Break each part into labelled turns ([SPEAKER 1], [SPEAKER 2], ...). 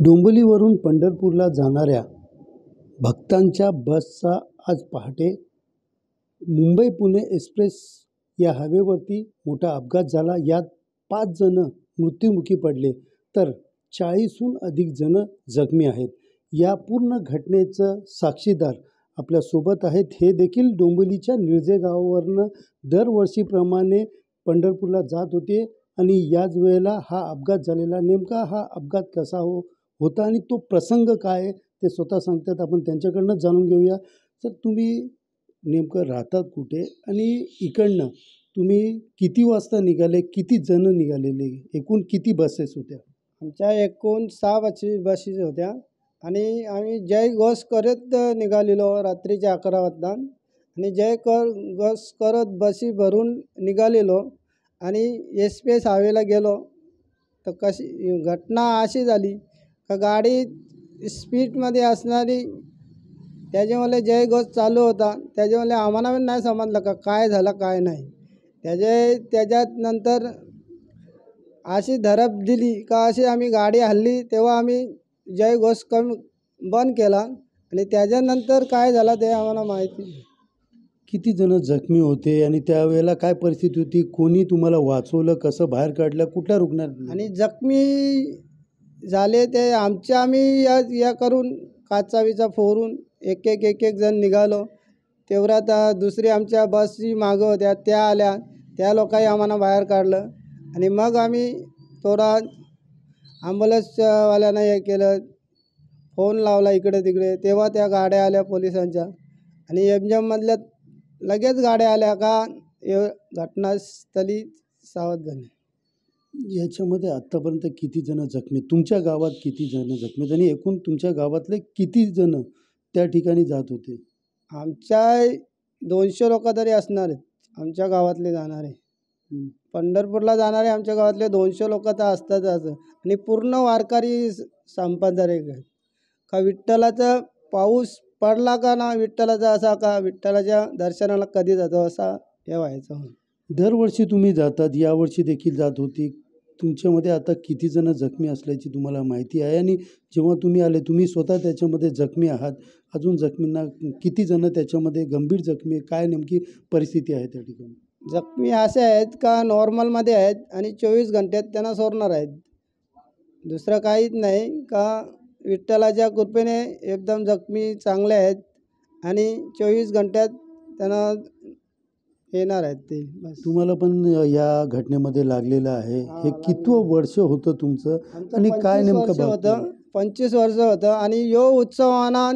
[SPEAKER 1] डोंबिवलीवरून पंढरपूरला जाणाऱ्या भक्तांच्या बसचा आज पहाटे मुंबई पुणे एक्सप्रेस या हायवेवरती मोठा अपघात झाला। यात 5 जण मृत्युमुखी पडले तर 40हून अधिक जण जखमी आहेत। या पूर्ण घटनेचं साक्षीदार आपल्यासोबत आहेत। हे देखील डोंबिवलीच्या निळजे गावावरनं दरवर्षीप्रमाणे पंढरपूरला जात होते आणि याच वेळेला हा अपघात झालेला। नेमका हा अपघात कसा होता आणि तो प्रसंग काय आहे ते स्वतः सांगतात। आपण त्यांच्याकडनं जाणून घेऊया। तर तुम्ही नेमकं राहतात कुठे आणि इकडनं तुम्ही किती वाजता निघाले, किती जण निघालेले, एकूण किती बसेस होत्या?
[SPEAKER 2] आमच्या एकूण 6 बसेस होत्या आणि आम्ही जय घोष करत निघालेलो रात्रीच्या 11 वाजता आणि घोष करत बसी भरून निघालेलो आणि एक्सप्रेस हायवेला गेलो। तर कशी घटना अशी झाली का गाडी स्पीडमध्ये असणारी, त्याच्यामुळे जय घोष चालू होता, त्याच्यामुळे आम्हाला पण नाही समजलं का काय झालं काय नाही। त्याच्यात नंतर अशी धडक दिली का अशी आम्ही गाडी हल्ली, तेव्हा आम्ही जय घोष बंद केला आणि त्याच्यानंतर काय झालं ते आम्हाला माहिती नाही।
[SPEAKER 1] किती जण जखमी होते आणि त्यावेळेला काय परिस्थिती होती? कोणी तुम्हाला वाचवलं, कसं बाहेर काढलं, कुठल्या रुग्णालयात?
[SPEAKER 2] आणि जखमी झाले ते आम्ही या करून काचाविचा फोडून एक जण निघालो। तेवढ्यात दुसरी आमच्या बसची मागं होत्या त्या आल्या, त्या लोकांनी आम्हाला बाहेर काढलं आणि मग आम्ही थोडा ॲम्ब्युलन्सवाल्यांना हे केलं, फोन लावला इकडे तिकडे, तेव्हा त्या गाड्या आल्या पोलिसांच्या आणि एमजममधल्या लगेच गाड्या आल्या का घटनास्थळी सावध झाले।
[SPEAKER 1] याच्यामध्ये आत्तापर्यंत किती जण जखमी, तुमच्या गावात किती जण जखमी आणि एकूण तुमच्या गावातले किती जण त्या ठिकाणी जात होते?
[SPEAKER 2] आमच्या 200 लोक तरी असणार आहेत आमच्या गावातले जाणारे। पंढरपूरला जाणारे आमच्या गावातले 200 लोक तर असतातच आणि पूर्ण वारकरी संपादरी आहेत का विठ्ठलाचा पाऊस पडला का ना, विठ्ठलाचा असा का विठ्ठलाच्या दर्शनाला कधी जातो असा हे व्हायचं।
[SPEAKER 1] दरवर्षी तुम्ही जातात, यावर्षी देखील जात होती। तुमच्यामध्ये आता किती जण जखमी असल्याची तुम्हाला माहिती आहे आणि जेव्हा तुम्ही आले, तुम्ही स्वतः त्याच्यामध्ये जखमी आहात, अजून जखमींना किती जण त्याच्यामध्ये गंभीर जखमी, काय नेमकी परिस्थिती आहे त्या ठिकाणी?
[SPEAKER 2] जखमी असे आहेत का नॉर्मलमध्ये आहेत आणि 24 घंट्यात त्यांना सोडणार आहेत, दुसरं काहीच नाही। का विठ्ठलाच्या कृपेने एकदम जखमी चांगले आहेत आणि 24 घंट्यात त्यांना येणार आहेत ते बस।
[SPEAKER 1] तुम्हाला पण या घटनेमध्ये लागलेलं आहे, हे कितवं वर्ष होतं तुमचं आणि काय नेमकं
[SPEAKER 2] होतं? 25 वर्ष होतं आणि यो उत्सवाना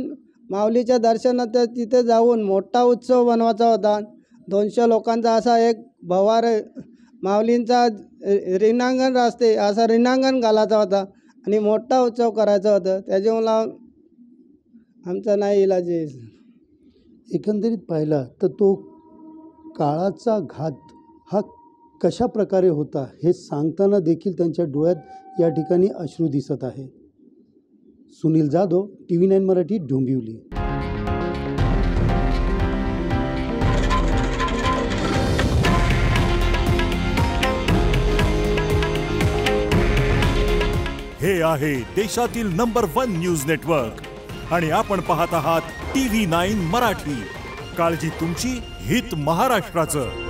[SPEAKER 2] माऊलीच्या दर्शनात तिथे जाऊन मोठा उत्सव बनवायचा होता। 200 लोकांचा असा एक भवार माऊलींचा रिंगण असते असा रिंगण घालायचा होता आणि मोठा उत्सव करायचा होता, त्याच्यामुळं आमचा नाही इलाज आहे।
[SPEAKER 1] एकंदरीत पाहिला तर तो काळाचा घात हा कशा प्रकारे होता हे सांगताना देखील त्यांच्या डोळ्यात या ठिकाणी अश्रू दिसत आहे। सुनील जाधव, TV9 मराठी, डोंबिवली।
[SPEAKER 3] हे आहे देशातील नंबर 1 न्यूज नेटवर्क आणि आपण पाहत आहात TV9 मराठी। काळजी तुमची, हित महाराष्ट्राचं।